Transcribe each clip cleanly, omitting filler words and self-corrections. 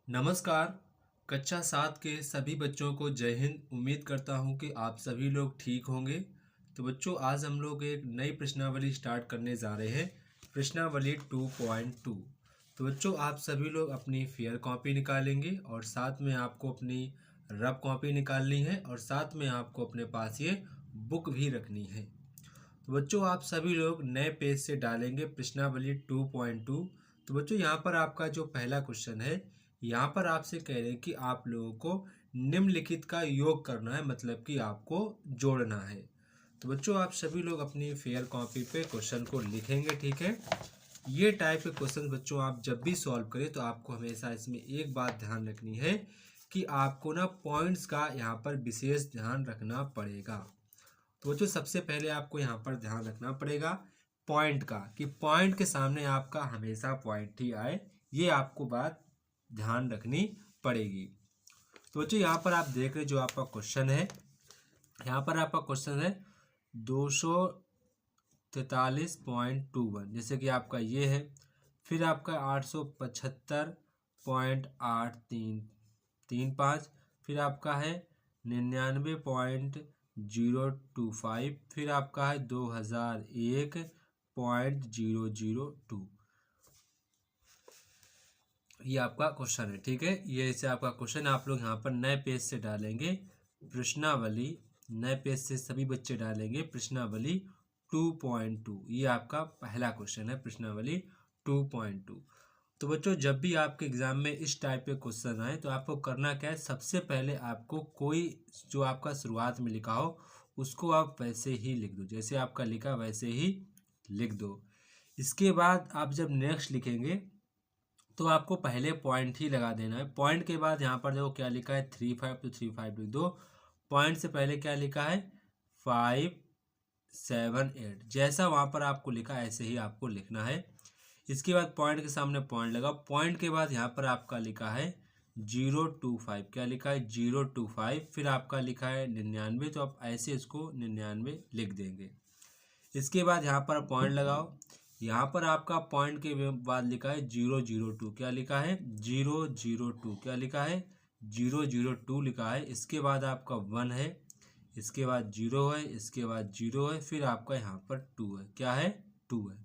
नमस्कार। कक्षा 7 के सभी बच्चों को जय हिंद। उम्मीद करता हूँ कि आप सभी लोग ठीक होंगे। तो बच्चों, आज हम लोग एक नई प्रश्नावली स्टार्ट करने जा रहे हैं, प्रश्नावली 2.2। तो बच्चों, आप सभी लोग अपनी फेयर कॉपी निकालेंगे और साथ में आपको अपनी रफ कॉपी निकालनी है और साथ में आपको अपने पास ये बुक भी रखनी है। तो बच्चों, आप सभी लोग नए पेज से डालेंगे प्रश्नावली 2.2। तो बच्चों, यहाँ पर आपका जो पहला क्वेश्चन है, यहाँ पर आपसे कह रहे हैं कि आप लोगों को निम्नलिखित का योग करना है, मतलब कि आपको जोड़ना है। तो बच्चों, आप सभी लोग अपनी फेयर कॉपी पे क्वेश्चन को लिखेंगे, ठीक है। ये टाइप के क्वेश्चन बच्चों आप जब भी सॉल्व करें तो आपको हमेशा इसमें एक बात ध्यान रखनी है कि आपको ना पॉइंट्स का यहाँ पर विशेष ध्यान रखना पड़ेगा। तो बच्चों, सबसे पहले आपको यहाँ पर ध्यान रखना पड़ेगा पॉइंट का, कि पॉइंट के सामने आपका हमेशा पॉइंट ही आए, ये आपको बात ध्यान रखनी पड़ेगी। तो बच्चों, यहाँ पर आप देख रहे जो आपका क्वेश्चन है, यहाँ पर आपका क्वेश्चन है 243.21, जैसे कि आपका ये है। फिर आपका 875.8335, फिर आपका है 99.025, फिर आपका है 2001.002। ये आपका क्वेश्चन है, ठीक है। ये इसे आपका क्वेश्चन आप लोग यहाँ पर नए पेज से डालेंगे प्रश्नावली, नए पेज से सभी बच्चे डालेंगे प्रश्नावली 2.2। ये आपका पहला क्वेश्चन है, प्रश्नावली 2.2। तो बच्चों, जब भी आपके एग्जाम में इस टाइप के क्वेश्चन आए तो आपको करना क्या है, सबसे पहले आपको कोई जो आपका शुरुआत में लिखा हो उसको आप वैसे ही लिख दो, जैसे आपका लिखा वैसे ही लिख दो। इसके बाद आप जब नेक्स्ट लिखेंगे तो आपको पहले पॉइंट ही लगा देना है। पॉइंट के बाद यहाँ पर देखो क्या लिखा है 35, तो 35 लिख दो। पॉइंट से पहले क्या लिखा है 578, जैसा वहाँ पर आपको लिखा ऐसे ही आपको लिखना है। इसके बाद पॉइंट के सामने पॉइंट लगाओ। पॉइंट के बाद यहाँ पर आपका लिखा है 025, क्या लिखा है 025, फिर आपका लिखा है 99, तो आप ऐसे इसको 99 लिख देंगे। इसके बाद यहाँ पर पॉइंट लगाओ। यहाँ पर आपका पॉइंट के बाद लिखा है 002, क्या लिखा है 002, क्या लिखा है 002 लिखा है। इसके बाद आपका 1 है, इसके बाद 0 है, इसके बाद 0 है, फिर आपका यहाँ पर 2 है, क्या है 2 है।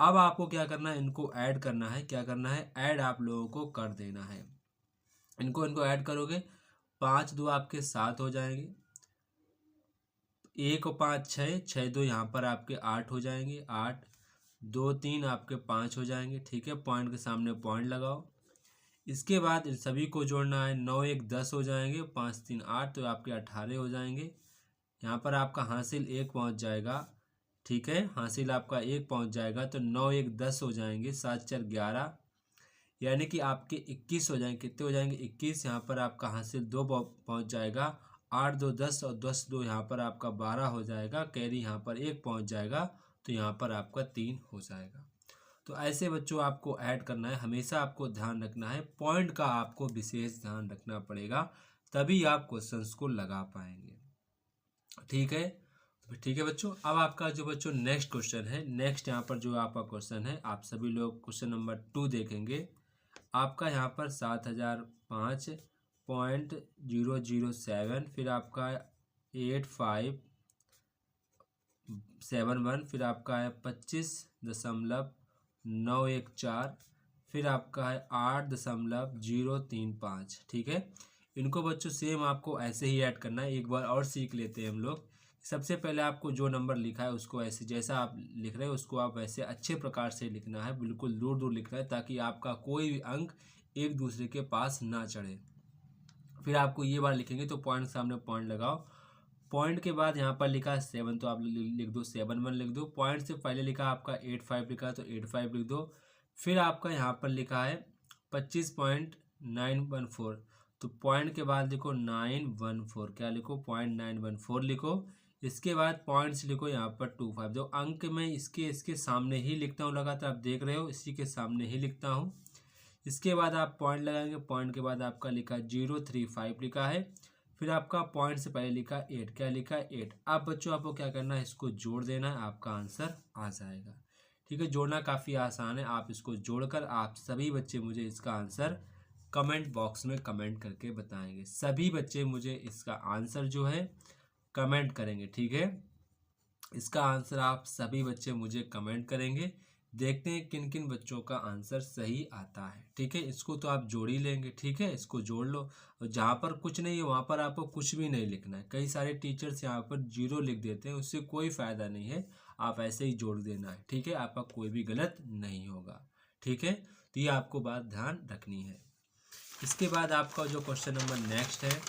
अब आपको क्या करना है, इनको ऐड करना है। क्या करना है, ऐड आप लोगों को कर देना है। इनको ऐड करोगे 5 2 आपके 7 हो जाएंगे, 1 और 5 6, 6 2 यहाँ पर आपके 8 हो जाएंगे, 8 2 3 आपके 5 हो जाएंगे, ठीक है। पॉइंट के सामने पॉइंट लगाओ। इसके बाद इन सभी को जोड़ना है, 9 1 10 हो जाएंगे, 5 3 8, तो आपके 18 हो जाएंगे। यहाँ पर आपका हासिल 1 पहुँच जाएगा, ठीक है। हासिल आपका 1 पहुँच जाएगा, तो 9 1 10 हो जाएंगे, 7 4 11, यानी कि आपके 21 हो जाएंगे। कितने हो जाएंगे 21। यहाँ पर आपका हासिल 2 पहुँच जाएगा, 8 2 10 और 10 2 यहाँ पर आपका 12 हो जाएगा। कैरी यहाँ पर 1 पहुँच जाएगा, तो यहाँ पर आपका 3 हो जाएगा। तो ऐसे बच्चों आपको ऐड करना है। हमेशा आपको ध्यान रखना है, पॉइंट का आपको विशेष ध्यान रखना पड़ेगा, तभी आप क्वेश्चंस को लगा पाएंगे, ठीक है। तो ठीक है बच्चों, अब आपका जो बच्चों नेक्स्ट क्वेश्चन है, नेक्स्ट यहाँ पर जो आपका क्वेश्चन है, आप सभी लोग क्वेश्चन नंबर 2 देखेंगे। आपका यहाँ पर 7005.007, फिर आपका 8571, फिर आपका है 25.914, फिर आपका है 8.035, ठीक है। इनको बच्चों सेम आपको ऐसे ही ऐड करना है। एक बार और सीख लेते हैं हम लोग। सबसे पहले आपको जो नंबर लिखा है उसको ऐसे, जैसा आप लिख रहे हैं उसको आप वैसे अच्छे प्रकार से लिखना है, बिल्कुल दूर दूर लिखना है, ताकि आपका कोई भी अंक एक दूसरे के पास ना चढ़े। फिर आपको ये बार लिखेंगे तो पॉइंट के सामने पॉइंट लगाओ। पॉइंट के बाद यहाँ पर लिखा है 7, तो आप लिख दो 7 1 लिख दो। पॉइंट से पहले लिखा आपका 85 लिखा है, तो 85 लिख दो। फिर आपका यहाँ पर लिखा है 25.914, तो पॉइंट के बाद लिखो 914, क्या लिखो 0.914 लिखो। इसके बाद पॉइंट्स लिखो यहाँ पर 25, जो अंक मैं इसके सामने ही लिखता हूँ लगातार, आप देख रहे हो इसी के सामने ही लिखता हूँ। इसके बाद आप पॉइंट लगाएंगे। पॉइंट के बाद आपका लिखा 035 लिखा है, फिर आपका पॉइंट से पहले लिखा 8, क्या लिखा है 8। अब बच्चों आपको क्या करना है, इसको जोड़ देना है, आपका आंसर आ जाएगा, ठीक है। जोड़ना काफ़ी आसान है, आप इसको जोड़कर आप सभी बच्चे मुझे इसका आंसर कमेंट बॉक्स में कमेंट करके बताएंगे। सभी बच्चे मुझे इसका आंसर जो है कमेंट करेंगे, ठीक है। इसका आंसर आप सभी बच्चे मुझे कमेंट करेंगे। देखते हैं किन किन बच्चों का आंसर सही आता है, ठीक है। इसको तो आप जोड़ ही लेंगे, ठीक है, इसको जोड़ लो। और जहाँ पर कुछ नहीं है वहाँ पर आपको कुछ भी नहीं लिखना है। कई सारे टीचर्स यहाँ पर 0 लिख देते हैं, उससे कोई फ़ायदा नहीं है। आप ऐसे ही जोड़ देना है, ठीक है, आपका कोई भी गलत नहीं होगा, ठीक है। तो ये आपको बात ध्यान रखनी है। इसके बाद आपका जो क्वेश्चन नंबर नेक्स्ट है,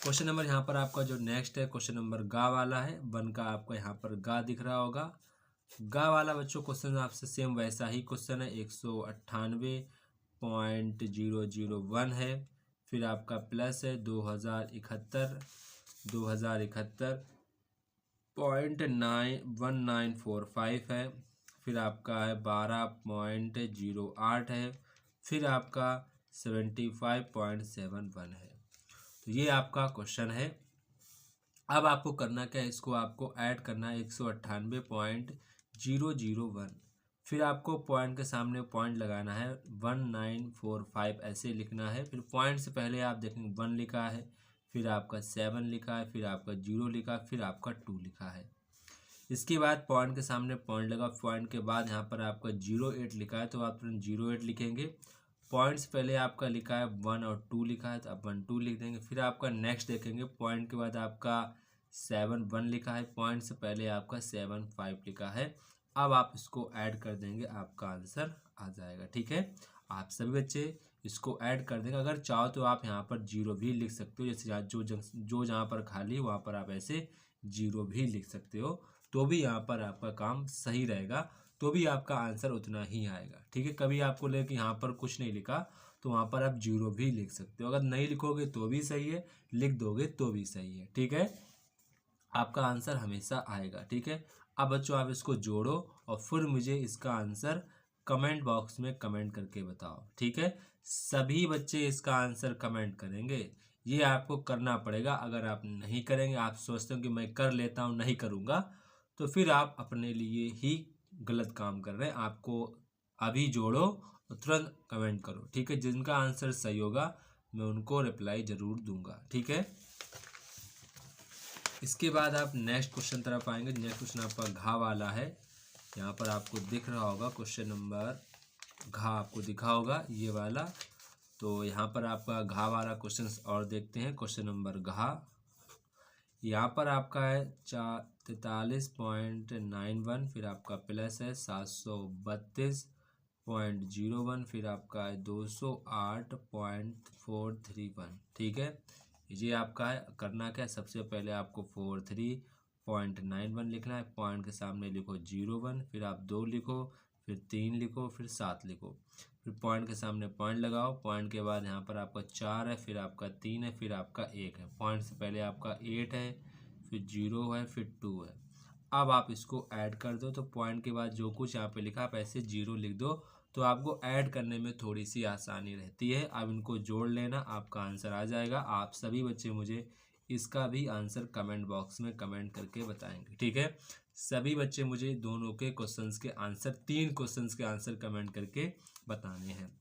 क्वेश्चन नंबर यहाँ पर आपका जो नेक्स्ट है क्वेश्चन नंबर गा वाला है। 1 का आपका यहाँ पर गा दिख रहा होगा। गा वाला बच्चों क्वेश्चन आपसे सेम वैसा ही क्वेश्चन है, 198.001 है। फिर आपका प्लस है 2071.1945 है। फिर आपका है 12.08 है। फिर आपका 75.71 है। तो ये आपका क्वेश्चन है। अब आपको करना क्या है, इसको आपको ऐड करना है 198.001। फिर आपको पॉइंट के सामने पॉइंट लगाना है 1945 ऐसे लिखना है। फिर पॉइंट से पहले आप देखेंगे 1 लिखा है, फिर आपका 7 लिखा है, फिर आपका 0 लिखा, फिर आपका 2 लिखा है। इसके बाद पॉइंट के सामने पॉइंट लगा, पॉइंट के बाद यहाँ पर आपका 08 लिखा है तो आप तुरंत 08 लिखेंगे। पॉइंट्स पहले आपका लिखा है 1 और 2 लिखा है तो आप 1 2 लिख देंगे। फिर आपका नेक्स्ट देखेंगे, पॉइंट के बाद आपका 7 1 लिखा है, पॉइंट से पहले आपका 7 5 लिखा है। अब आप इसको ऐड कर देंगे, आपका आंसर आ जाएगा, ठीक है। आप सभी बच्चे इसको ऐड कर देंगे। अगर चाहो तो आप यहाँ पर 0 भी लिख सकते हो, जैसे जो जहाँ पर खाली है वहाँ पर आप ऐसे 0 भी लिख सकते हो, तो भी यहाँ पर आपका काम सही रहेगा, तो भी आपका आंसर उतना ही आएगा, ठीक है। कभी आपको लगे कि यहाँ पर कुछ नहीं लिखा तो वहाँ पर आप 0 भी लिख सकते हो। अगर नहीं लिखोगे तो भी सही है, लिख दोगे तो भी सही है, ठीक है। आपका आंसर हमेशा आएगा, ठीक है। अब बच्चों आप इसको जोड़ो और फिर मुझे इसका आंसर कमेंट बॉक्स में कमेंट करके बताओ, ठीक है। सभी बच्चे इसका आंसर कमेंट करेंगे, ये आपको करना पड़ेगा। अगर आप नहीं करेंगे, आप सोचते हो कि मैं कर लेता हूँ नहीं करूँगा, तो फिर आप अपने लिए ही गलत काम कर रहे हैं। आपको अभी जोड़ो और तुरंत कमेंट करो, ठीक है। जिनका आंसर सही होगा मैं उनको रिप्लाई ज़रूर दूंगा, ठीक है। इसके बाद आप नेक्स्ट क्वेश्चन तरफ आएंगे। नेक्स्ट क्वेश्चन आपका घा वाला है। यहाँ पर आपको दिख रहा होगा क्वेश्चन नंबर घा, आपको दिखा होगा ये वाला। तो यहाँ पर आपका घा वाला क्वेश्चन और देखते हैं। क्वेश्चन नंबर घा, यहाँ पर आपका है 43.91, फिर आपका प्लस है 732.01, फिर आपका है 208.431, ठीक है। ये आपका है। करना क्या है, सबसे पहले आपको 43.91 लिखना है, पॉइंट के सामने लिखो 01, फिर आप 2 लिखो, फिर 3 लिखो, फिर 7 लिखो, फिर पॉइंट के सामने पॉइंट लगाओ। पॉइंट के बाद यहाँ पर आपका 4 है, फिर आपका 3 है, फिर आपका 1 है। पॉइंट से पहले आपका 8 है, फिर 0 है, फिर 2 है। अब आप इसको ऐड कर दो, तो पॉइंट के बाद जो कुछ यहाँ पे लिखा आप ऐसे 0 लिख दो, तो आपको ऐड करने में थोड़ी सी आसानी रहती है। अब इनको जोड़ लेना, आपका आंसर आ जाएगा। आप सभी बच्चे मुझे इसका भी आंसर कमेंट बॉक्स में कमेंट करके बताएंगे, ठीक है। सभी बच्चे मुझे दोनों के क्वेश्चंस के आंसर, 3 क्वेश्चंस के आंसर कमेंट करके बताने हैं।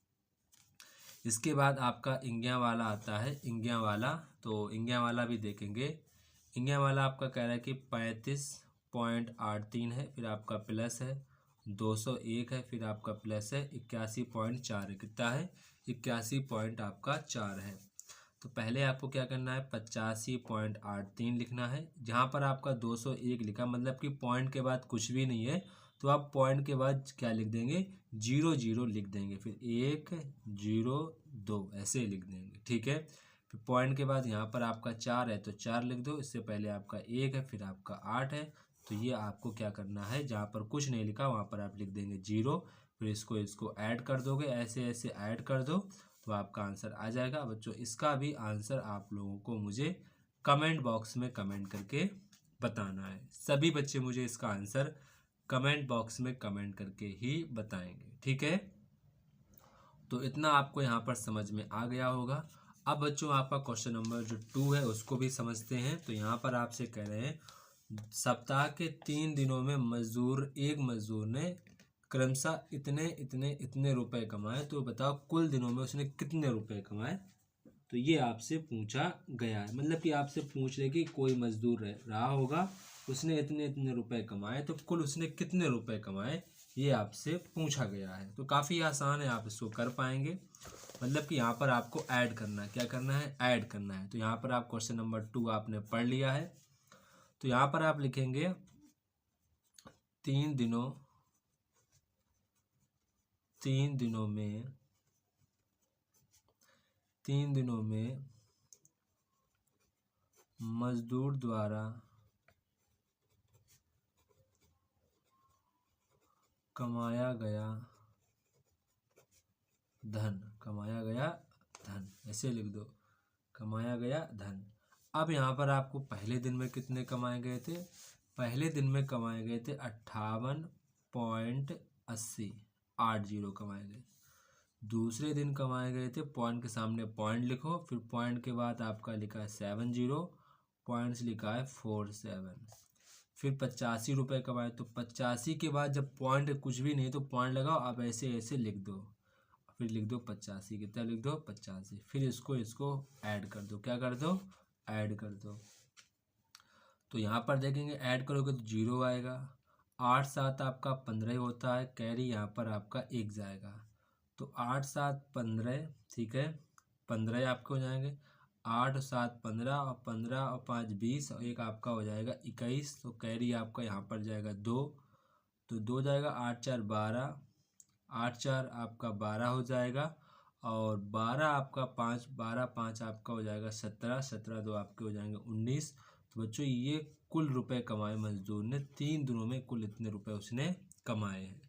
इसके बाद आपका इंग्या वाला आता है। इंग्या वाला, तो इंग्या वाला भी देखेंगे। इंग्या वाला आपका कह रहा है कि 35.83 है, फिर आपका प्लस है 201 है, फिर आपका प्लस है 81.4 है। कितना है, 81 पॉइंट आपका 4 है। तो पहले आपको क्या करना है, 85.83 लिखना है। जहाँ पर आपका 201 लिखा, मतलब कि पॉइंट के बाद कुछ भी नहीं है, तो आप पॉइंट के बाद क्या लिख देंगे, 0 0 लिख देंगे, फिर 1 0 2 ऐसे लिख देंगे, ठीक है। फिर पॉइंट के बाद यहाँ पर आपका 4 है तो 4 लिख दो, इससे पहले आपका 1 है, फिर आपका 8 है। तो ये आपको क्या करना है, जहाँ पर कुछ नहीं लिखा वहाँ पर आप लिख देंगे 0, फिर इसको ऐड कर दोगे, ऐसे ऐसे ऐड कर दो, तो आपका आंसर आ जाएगा। बच्चों इसका भी आंसर आप लोगों को मुझे कमेंट बॉक्स में कमेंट करके बताना है। सभी बच्चे मुझे इसका आंसर कमेंट बॉक्स में कमेंट करके ही बताएंगे, ठीक है। तो इतना आपको यहाँ पर समझ में आ गया होगा। अब बच्चों आपका क्वेश्चन नंबर जो 2 है उसको भी समझते हैं। तो यहाँ पर आपसे कह रहे हैं, सप्ताह के 3 दिनों में एक मजदूर ने क्रमशः इतने इतने इतने रुपए कमाए, तो बताओ कुल दिनों में उसने कितने रुपए कमाए। तो ये आपसे पूछा गया है, मतलब कि आपसे पूछ रहे कि कोई मजदूर रहा होगा, उसने इतने इतने रुपए कमाए, तो कुल उसने कितने रुपए कमाए, ये आपसे पूछा गया है। तो काफ़ी आसान है, आप इसको कर पाएंगे। मतलब कि यहाँ पर आपको ऐड करना है, क्या करना है, ऐड करना है। तो यहाँ पर आप क्वेश्चन नंबर 2 आपने पढ़ लिया है। तो यहाँ पर आप लिखेंगे 3 दिनों में 3 दिनों में मजदूर द्वारा कमाया गया धन, ऐसे लिख दो, कमाया गया धन। अब यहाँ पर आपको पहले दिन में कितने कमाए गए थे, पहले दिन में कमाए गए थे 58.80 कमाए गए। दूसरे दिन कमाए गए थे, पॉइंट के सामने पॉइंट लिखो, फिर पॉइंट के बाद आपका लिखा है 70, पॉइंट्स लिखा है 47, फिर 85 रुपये कमाए। तो 85 के बाद जब पॉइंट कुछ भी नहीं तो पॉइंट लगाओ, आप ऐसे ऐसे लिख दो, फिर लिख दो 85, कितना लिख दो 85, फिर इसको ऐड कर दो, क्या कर दो, ऐड कर दो। तो यहाँ पर देखेंगे ऐड करोगे तो 0 आएगा। 8 7 आपका 15 होता है, कैरी यहाँ पर आपका 1 जाएगा। तो 8 7 15, ठीक है, 15 आपके हो जाएंगे। 8 7 15 और 15 और 5 20 और एक आपका हो जाएगा 21। तो कैरी आपका यहाँ पर जाएगा 2, तो 2 जाएगा। 8 4 12, 8 4 आपका 12 हो जाएगा, और 12 आपका 5, 12 5 आपका हो जाएगा 17, 17 2 आपके हो जाएंगे 19। तो बच्चों ये कुल रुपए कमाए मजदूर ने 3 दिनों में, कुल इतने रुपए उसने कमाए हैं।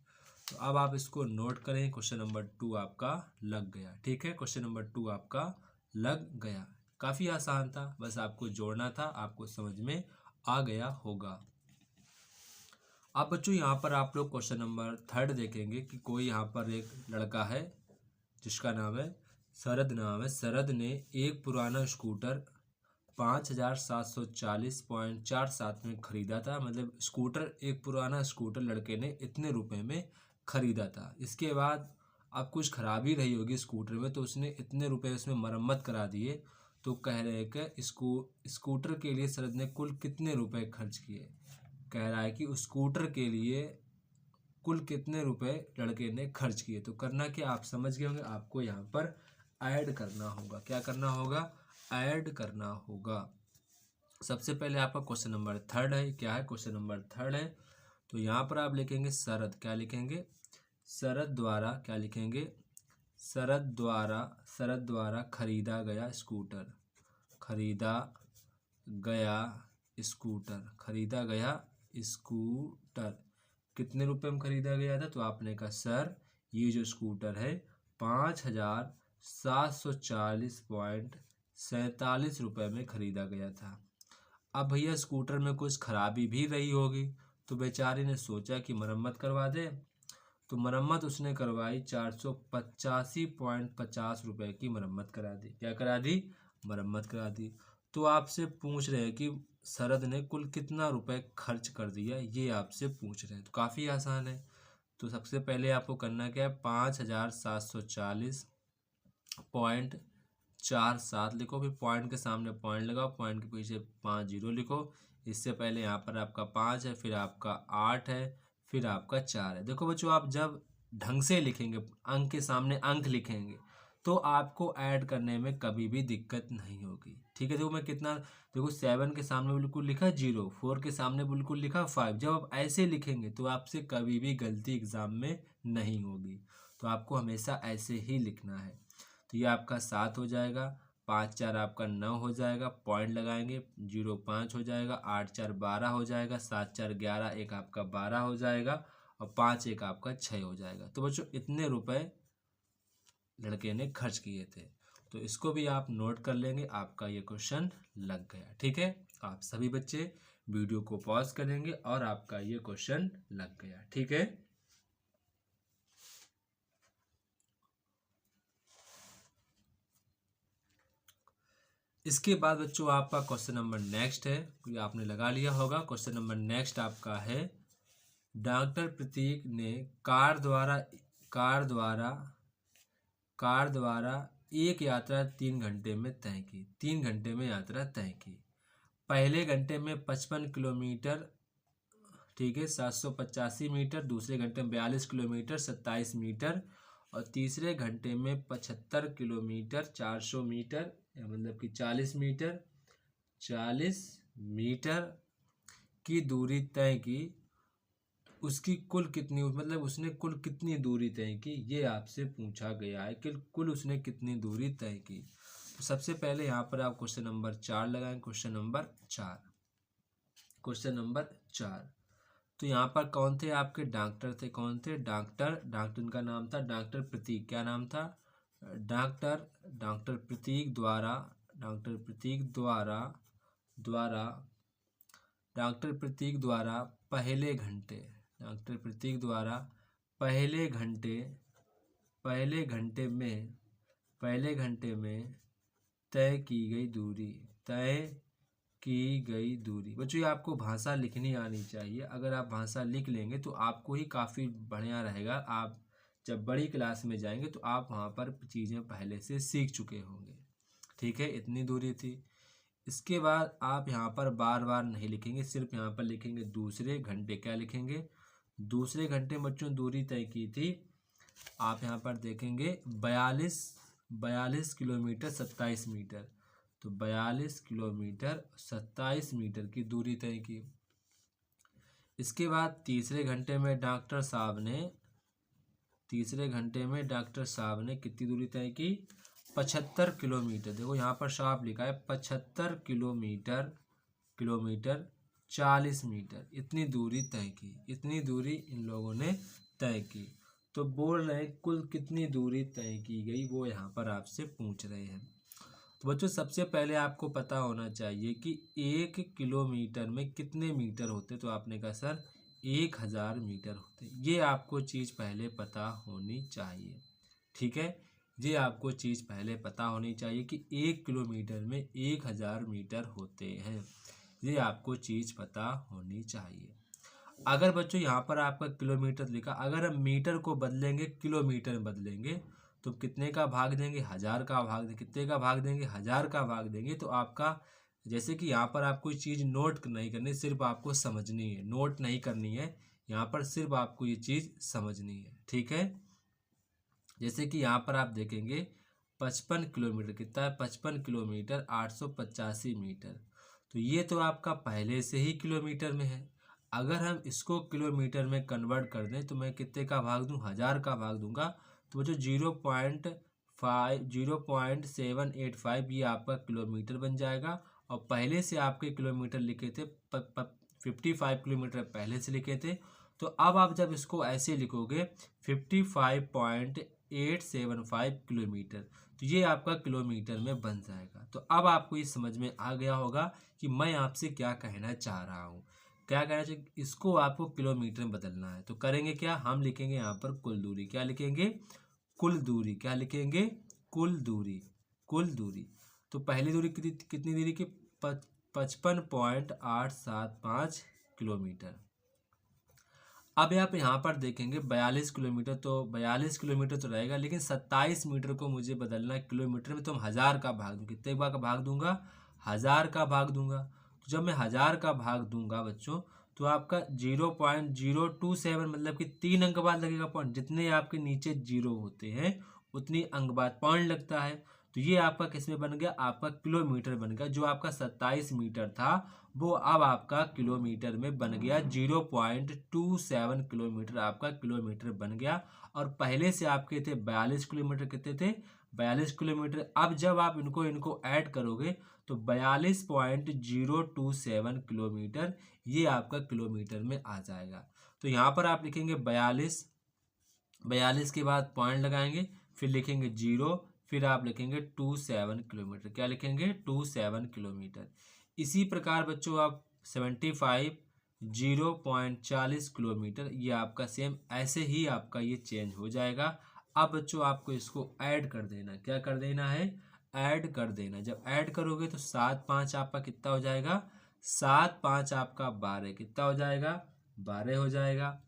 तो अब आप इसको नोट करें, क्वेश्चन नंबर 2 आपका लग गया। ठीक है, क्वेश्चन नंबर 2 आपका लग गया। काफ़ी आसान था, बस आपको जोड़ना था, आपको समझ में आ गया होगा। अब बच्चों यहाँ पर आप लोग क्वेश्चन नंबर 3 देखेंगे कि कोई यहाँ पर एक लड़का है जिसका नाम है शरद, नाम है शरद ने एक पुराना स्कूटर 5740.47 में ख़रीदा था। मतलब स्कूटर, एक पुराना स्कूटर लड़के ने इतने रुपए में ख़रीदा था। इसके बाद अब कुछ खराबी रही होगी स्कूटर में, तो उसने इतने रुपए उसमें मरम्मत करा दिए। तो कह रहे हैं कि स्कूटर के लिए शरद ने कुल कितने रुपए खर्च किए। कह रहा है कि उस स्कूटर के लिए कुल कितने रुपए लड़के ने खर्च किए। तो करना क्या, आप समझ गए होंगे, आपको यहाँ पर ऐड करना होगा। क्या करना होगा, ऐड करना होगा। सबसे पहले आपका क्वेश्चन नंबर 3 है, क्या है, क्वेश्चन नंबर 3 है। तो यहाँ पर आप लिखेंगे शरद, क्या लिखेंगे, शरद द्वारा, क्या लिखेंगे, शरद द्वारा खरीदा गया स्कूटर, खरीदा गया स्कूटर कितने रुपए में खरीदा गया था। तो आपने कहा सर ये जो स्कूटर है 5740.47 रुपये में खरीदा गया था। अब भैया स्कूटर में कुछ खराबी भी रही होगी, तो बेचारे ने सोचा कि मरम्मत करवा दे। तो मरम्मत उसने करवाई 485.50 रुपये की मरम्मत करा दी। क्या करा दी, मरम्मत करा दी। तो आपसे पूछ रहे हैं कि शरद ने कुल कितना रुपए खर्च कर दिया, ये आपसे पूछ रहे हैं। तो काफ़ी आसान है। तो सबसे पहले आपको करना क्या है, 5740.47 लिखो, फिर पॉइंट के सामने पॉइंट लगाओ, पॉइंट के पीछे 50 लिखो। इससे पहले यहाँ पर आपका 5 है, फिर आपका 8 है, फिर आपका 4 है। देखो बच्चों, आप जब ढंग से लिखेंगे, अंक के सामने अंक लिखेंगे, तो आपको ऐड करने में कभी भी दिक्कत नहीं होगी। ठीक है, देखो मैं कितना, देखो 7 के सामने बिल्कुल लिखा 0, 4 के सामने बिल्कुल लिखा 5। जब आप ऐसे लिखेंगे तो आपसे कभी भी गलती एग्जाम में नहीं होगी। तो आपको हमेशा ऐसे ही लिखना है। तो ये आपका 7 हो जाएगा, 5 4 आपका 9 हो जाएगा, पॉइंट लगाएंगे, 0 5 हो जाएगा, 8 4 12 हो जाएगा, 7 4 11, एक आपका 12 हो जाएगा, और 5 एक आपका 6 हो जाएगा। तो बच्चों इतने रुपए लड़के ने खर्च किए थे। तो इसको भी आप नोट कर लेंगे, आपका ये क्वेश्चन लग गया। ठीक है, आप सभी बच्चे वीडियो को पॉज करेंगे और आपका ये क्वेश्चन लग गया। ठीक है, इसके बाद बच्चों आपका क्वेश्चन नंबर नेक्स्ट है, आपने लगा लिया होगा। क्वेश्चन नंबर नेक्स्ट आपका है डॉक्टर प्रतीक ने कार द्वारा एक यात्रा 3 घंटे में तय की। 3 घंटे में यात्रा तय की। पहले घंटे में 55 किलोमीटर, ठीक है, 785 मीटर। दूसरे घंटे में 42 किलोमीटर, 27 मीटर। और तीसरे घंटे में 75 किलोमीटर, 400 मीटर, या मतलब कि 40 मीटर। 40 मीटर की दूरी तय की। उसकी कुल कितनी, मतलब उसने कुल कितनी दूरी तय की, ये आपसे पूछा गया है कि कुल उसने कितनी दूरी तय की। तो सबसे पहले यहाँ पर आप क्वेश्चन नंबर 4 लगाएं। Question number 4। तो यहाँ पर कौन थे आपके डॉक्टर थे, कौन थे डॉक्टर का नाम था डॉक्टर प्रतीक। क्या नाम था? डॉक्टर प्रतीक द्वारा पहले घंटे में तय की गई दूरी। बच्चों ये आपको भाषा लिखनी आनी चाहिए। अगर आप भाषा लिख लेंगे तो आपको ही काफ़ी बढ़िया रहेगा। आप जब बड़ी क्लास में जाएंगे तो आप वहाँ पर चीज़ें पहले से सीख चुके होंगे। ठीक है, इतनी दूरी थी। इसके बाद आप यहाँ पर बार बार नहीं लिखेंगे, सिर्फ यहाँ पर लिखेंगे दूसरे घंटे। क्या लिखेंगे? दूसरे घंटे में बच्चों दूरी तय की थी। आप यहाँ पर देखेंगे 42 किलोमीटर 27 मीटर। तो 42 किलोमीटर 27 मीटर की दूरी तय की। इसके बाद तीसरे घंटे में डॉक्टर साहब ने कितनी दूरी तय की? 75 किलोमीटर। देखो यहाँ पर साफ लिखा है 75 किलोमीटर 40 मीटर। इतनी दूरी तय की, इतनी दूरी इन लोगों ने तय की। तो बोल रहे हैं कुल कितनी दूरी तय की गई, वो यहाँ पर आपसे पूछ रहे हैं। तो बच्चों सबसे पहले आपको पता होना चाहिए कि 1 किलोमीटर में कितने मीटर होते। तो आपने कहा सर 1000 मीटर होते। ये आपको चीज़ पहले पता होनी चाहिए। ठीक है, ये आपको चीज़ पहले पता होनी चाहिए कि 1 किलोमीटर में 1000 मीटर होते हैं। ये आपको चीज़ पता होनी चाहिए। अगर बच्चों यहाँ पर आपका किलोमीटर लिखा, अगर हम मीटर को बदलेंगे किलोमीटर में बदलेंगे तो कितने का भाग देंगे? 1000 का भाग देंगे। कितने का भाग देंगे? 1000 का भाग देंगे। तो आपका, जैसे कि यहाँ पर आपको चीज़ नोट नहीं करनी, सिर्फ आपको समझनी है, नोट नहीं करनी है। यहाँ पर सिर्फ आपको ये चीज़ समझनी है। ठीक है, जैसे कि यहाँ पर आप देखेंगे 55 किलोमीटर कितना है? 55 किलोमीटर 885 मीटर। तो ये तो आपका पहले से ही किलोमीटर में है। अगर हम इसको किलोमीटर में कन्वर्ट कर दें तो मैं कितने का भाग दूं? 1000 का भाग दूंगा। तो जो 0.785 ये आपका किलोमीटर बन जाएगा। और पहले से आपके किलोमीटर लिखे थे 55 किलोमीटर पहले से लिखे थे। तो अब आप जब इसको ऐसे लिखोगे 55.875 किलोमीटर, तो ये आपका किलोमीटर में बन जाएगा। तो अब आपको ये समझ में आ गया होगा कि मैं आपसे क्या कहना चाह रहा हूँ। क्या कहना चाहिए? इसको आपको किलोमीटर में बदलना है। तो करेंगे क्या? हम लिखेंगे यहाँ पर कुल दूरी। क्या लिखेंगे? कुल दूरी। क्या लिखेंगे? कुल दूरी। तो पहली दूरी कितनी दूरी की? 55.875 किलोमीटर। अब आप यहाँ पर देखेंगे 42 किलोमीटर, तो 42 किलोमीटर तो रहेगा, लेकिन 27 मीटर को मुझे बदलना है किलोमीटर में। तो हम 1000 का भाग दूँ। कितने का भाग दूंगा? 1000 का भाग दूंगा। तो जब मैं 1000 का भाग दूंगा बच्चों, तो आपका 0.027, मतलब कि 3 अंक बाद लगेगा पॉइंट। जितने आपके नीचे जीरो होते हैं उतनी अंक बाद पॉइंट लगता है। तो ये आपका किस में बन गया? आपका किलोमीटर बन गया। जो आपका 27 मीटर था वो अब आपका किलोमीटर में बन गया। 0.27 किलोमीटर आपका किलोमीटर बन गया। और पहले से आपके थे 42 किलोमीटर। कितने थे? 42 किलोमीटर। अब जब आप इनको ऐड करोगे तो 42.027 किलोमीटर ये आपका किलोमीटर में आ जाएगा। तो यहाँ पर आप लिखेंगे 42 के बाद पॉइंट लगाएंगे, फिर लिखेंगे 0, फिर आप लिखेंगे 27 किलोमीटर। क्या लिखेंगे? 27 किलोमीटर। इसी प्रकार बच्चों आप 75 0.40 किलोमीटर, ये आपका सेम ऐसे ही आपका ये चेंज हो जाएगा। अब बच्चों आपको इसको ऐड कर देना। क्या कर देना है? ऐड कर देना। जब ऐड करोगे तो 7 5 आपका कितना हो जाएगा? 7 5 आपका 12। कितना हो जाएगा? 12 हो जाएगा।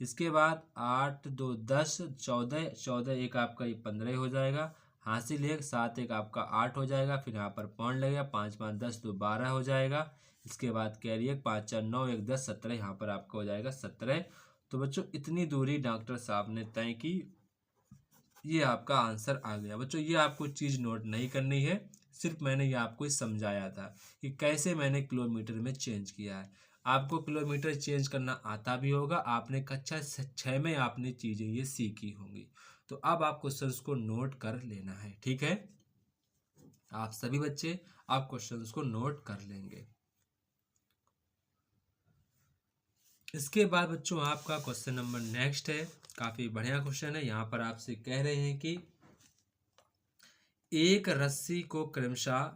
इसके बाद 8 2 10 14, 14 एक आपका ये 15 हो जाएगा। हासिल 1 7 एक आपका 8 हो जाएगा। फिर यहाँ पर पॉइंट लगेगा, 5 5 10 तो 12 हो जाएगा। इसके बाद कैरी 1 5 4 9 1 10 17, यहाँ पर आपका हो जाएगा 17। तो बच्चों इतनी दूरी डॉक्टर साहब ने तय की, ये आपका आंसर आ गया। बच्चों ये आपको चीज़ नोट नहीं करनी है, सिर्फ मैंने ये आपको समझाया था कि कैसे मैंने किलोमीटर में चेंज किया है। आपको किलोमीटर चेंज करना आता भी होगा, आपने कक्षा 6 में आपने चीज़ें ये सीखी होंगी। तो अब आप क्वेश्चंस को नोट कर लेना है, ठीक है। आप सभी बच्चे आप क्वेश्चंस को नोट कर लेंगे। इसके बाद बच्चों आपका क्वेश्चन नंबर नेक्स्ट है, काफ़ी बढ़िया क्वेश्चन है। यहाँ पर आपसे कह रहे हैं कि एक रस्सी को क्रमशः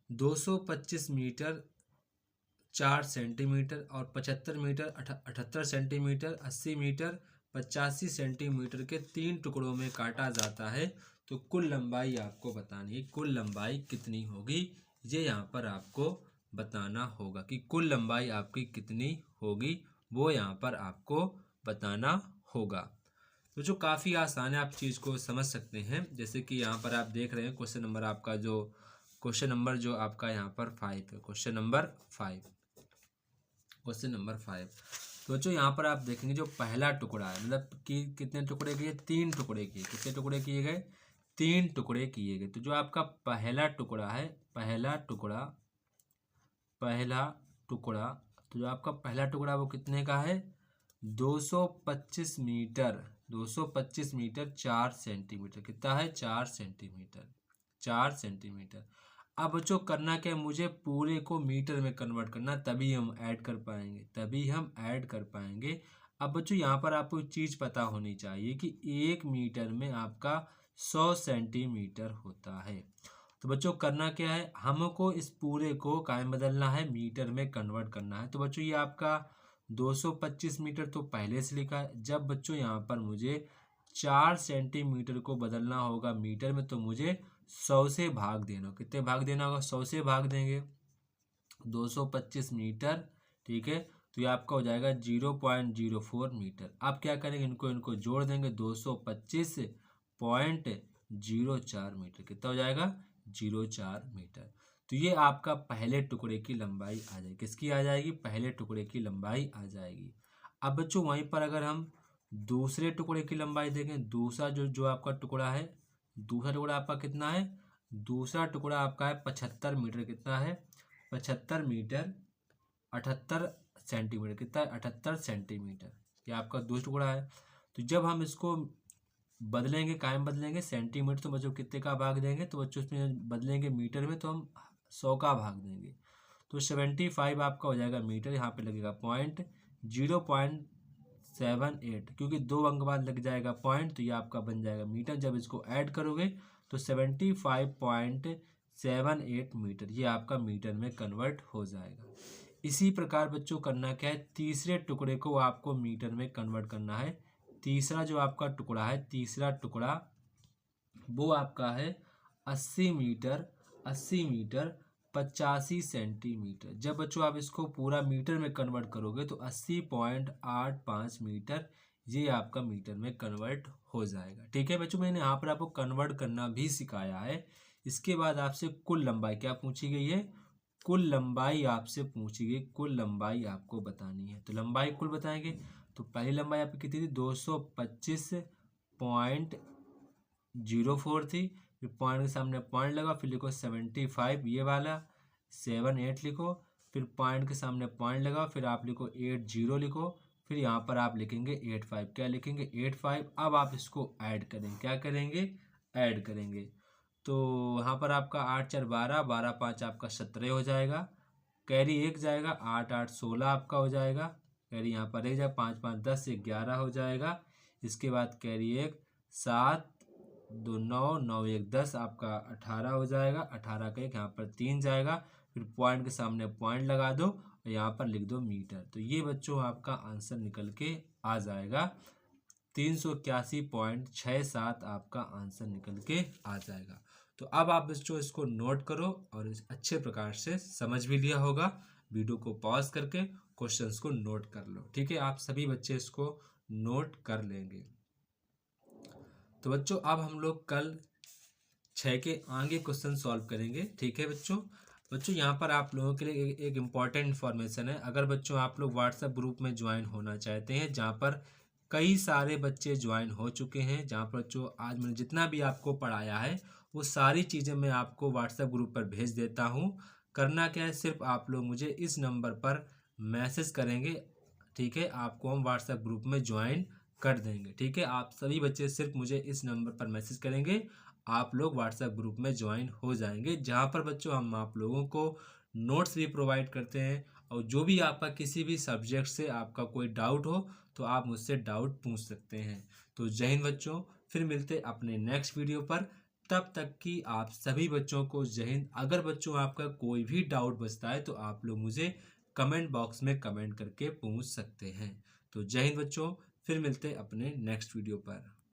225 मीटर 4 सेंटीमीटर और 75 मीटर 78 सेंटीमीटर 80 मीटर 85 सेंटीमीटर के 3 टुकड़ों में काटा जाता है, तो कुल लंबाई आपको बतानी है। कुल लंबाई कितनी होगी, ये यहाँ पर आपको बताना होगा कि कुल लंबाई आपकी कितनी होगी, वो यहाँ पर आपको बताना होगा। तो जो काफ़ी आसान है, आप चीज़ को समझ सकते हैं। जैसे कि यहाँ पर आप देख रहे हैं क्वेश्चन नंबर आपका जो आपका यहाँ पर 5 है, क्वेश्चन नंबर 5। तो बच्चों यहाँ पर आप देखेंगे जो पहला टुकड़ा है, मतलब कि कितने टुकड़े किए, 3 टुकड़े किए। कितने टुकड़े किए गए, 3 टुकड़े किए गए। तो जो आपका पहला टुकड़ा है, पहला टुकड़ा तो जो आपका पहला टुकड़ा वो कितने का है, 225 मीटर 4 सेंटीमीटर। कितना है, 4 सेंटीमीटर। अब बच्चों करना क्या है, मुझे पूरे को मीटर में कन्वर्ट करना, तभी हम ऐड कर पाएंगे। अब बच्चों यहाँ पर आपको चीज़ पता होनी चाहिए कि 1 मीटर में आपका 100 सेंटीमीटर होता है। तो बच्चों करना क्या है, हमको इस पूरे को कायम बदलना है, मीटर में कन्वर्ट करना है। तो बच्चों ये आपका 225 मीटर तो पहले से लिखा है। जब बच्चों यहाँ पर मुझे 4 सेंटीमीटर को बदलना होगा मीटर में, तो मुझे 100 से भाग देना। कितने भाग देना होगा, 100 से भाग देंगे। 225 मीटर, ठीक है, तो ये आपका हो जाएगा 0.04 मीटर। आप क्या करेंगे, इनको जोड़ देंगे, 225.04 मीटर। कितना हो जाएगा, 04 मीटर। तो ये आपका पहले टुकड़े की लंबाई आ जाएगी। किसकी आ जाएगी, पहले टुकड़े की लंबाई आ जाएगी। अब बच्चों वहीं पर अगर हम दूसरे टुकड़े की लंबाई देखें, दूसरा जो आपका टुकड़ा है, दूसरा टुकड़ा आपका कितना है, दूसरा टुकड़ा आपका है 75 मीटर। कितना है, 75 मीटर 78 सेंटीमीटर। कितना है, 78 सेंटीमीटर। ये आपका दूसरा टुकड़ा है। तो जब हम इसको बदलेंगे, कायम बदलेंगे सेंटीमीटर, तो बच्चों कितने का भाग देंगे, तो बच्चों इसमें बदलेंगे मीटर में, तो हम 100 का भाग देंगे। तो 75 आपका हो जाएगा मीटर। यहाँ पे लगेगा पॉइंट 0.78, क्योंकि 2 अंक बाद लग जाएगा पॉइंट, तो ये आपका बन जाएगा मीटर। जब इसको ऐड करोगे तो 75.78 मीटर, ये आपका मीटर में कन्वर्ट हो जाएगा। इसी प्रकार बच्चों करना क्या है, तीसरे टुकड़े को आपको मीटर में कन्वर्ट करना है। तीसरा जो आपका टुकड़ा है, तीसरा टुकड़ा वो आपका है 80 मीटर 85 सेंटीमीटर। जब बच्चों आप इसको पूरा मीटर में कन्वर्ट करोगे तो 80.85 मीटर, ये आपका मीटर में कन्वर्ट हो जाएगा। ठीक है बच्चों, मैंने यहाँ पर आपको कन्वर्ट करना भी सिखाया है। इसके बाद आपसे कुल लंबाई क्या पूछी गई है, कुल लंबाई आपसे पूछी गई, कुल लंबाई आपको बतानी है। तो लंबाई कुल बताएंगे, तो पहली लंबाई आपकी कितनी थी, 225.04 थी। फिर पॉइंट के सामने पॉइंट लगा, फिर लिखो 75, ये वाला 78 लिखो, फिर पॉइंट के सामने पॉइंट लगा, फिर आप लिखो 80 लिखो, फिर यहाँ पर आप लिखेंगे 85। क्या लिखेंगे, 85। अब आप इसको ऐड करेंगे, क्या करेंगे, ऐड करेंगे। तो यहाँ पर आपका 8 4 12, 12 5 आपका 17 हो जाएगा। कैरी 1 जाएगा, 8 8 16 आपका हो जाएगा। कैरी यहाँ पर 1 जाएगा, 5 5 10 11 हो जाएगा। इसके बाद कैरी 1 7 2 9 9 1 10 आपका 18 हो जाएगा। 18 का 1 यहाँ पर 3 जाएगा, फिर पॉइंट के सामने पॉइंट लगा दो और यहाँ पर लिख दो मीटर। तो ये बच्चों आपका आंसर निकल के आ जाएगा, 381.67 आपका आंसर निकल के आ जाएगा। तो अब आप बच्चों इसको नोट करो और अच्छे प्रकार से समझ भी लिया होगा। वीडियो को पॉज करके क्वेश्चंस को नोट कर लो। ठीक है, आप सभी बच्चे इसको नोट कर लेंगे। तो बच्चों अब हम लोग कल 6 के आगे क्वेश्चन सॉल्व करेंगे। ठीक है बच्चों यहाँ पर आप लोगों के लिए एक इम्पॉर्टेंट इन्फॉर्मेशन है। अगर बच्चों आप लोग व्हाट्सएप ग्रुप में ज्वाइन होना चाहते हैं जहाँ पर कई सारे बच्चे ज्वाइन हो चुके हैं, जहाँ पर बच्चों आज मैंने जितना भी आपको पढ़ाया है वो सारी चीज़ें मैं आपको व्हाट्सएप ग्रुप पर भेज देता हूँ। करना क्या है, सिर्फ आप लोग मुझे इस नंबर पर मैसेज करेंगे। ठीक है, आपको हम व्हाट्सएप ग्रुप में ज्वाइन कर देंगे। ठीक है, आप सभी बच्चे सिर्फ मुझे इस नंबर पर मैसेज करेंगे, आप लोग व्हाट्सएप ग्रुप में ज्वाइन हो जाएंगे, जहाँ पर बच्चों हम आप लोगों को नोट्स भी प्रोवाइड करते हैं। और जो भी आपका किसी भी सब्जेक्ट से आपका कोई डाउट हो तो आप मुझसे डाउट पूछ सकते हैं। तो जय हिंद बच्चों, फिर मिलते अपने नेक्स्ट वीडियो पर। तब तक कि आप सभी बच्चों को जय हिंद। अगर बच्चों आपका कोई भी डाउट बचता है तो आप लोग मुझे कमेंट बॉक्स में कमेंट करके पूछ सकते हैं। तो जय हिंद बच्चों, फिर मिलते अपने नेक्स्ट वीडियो पर।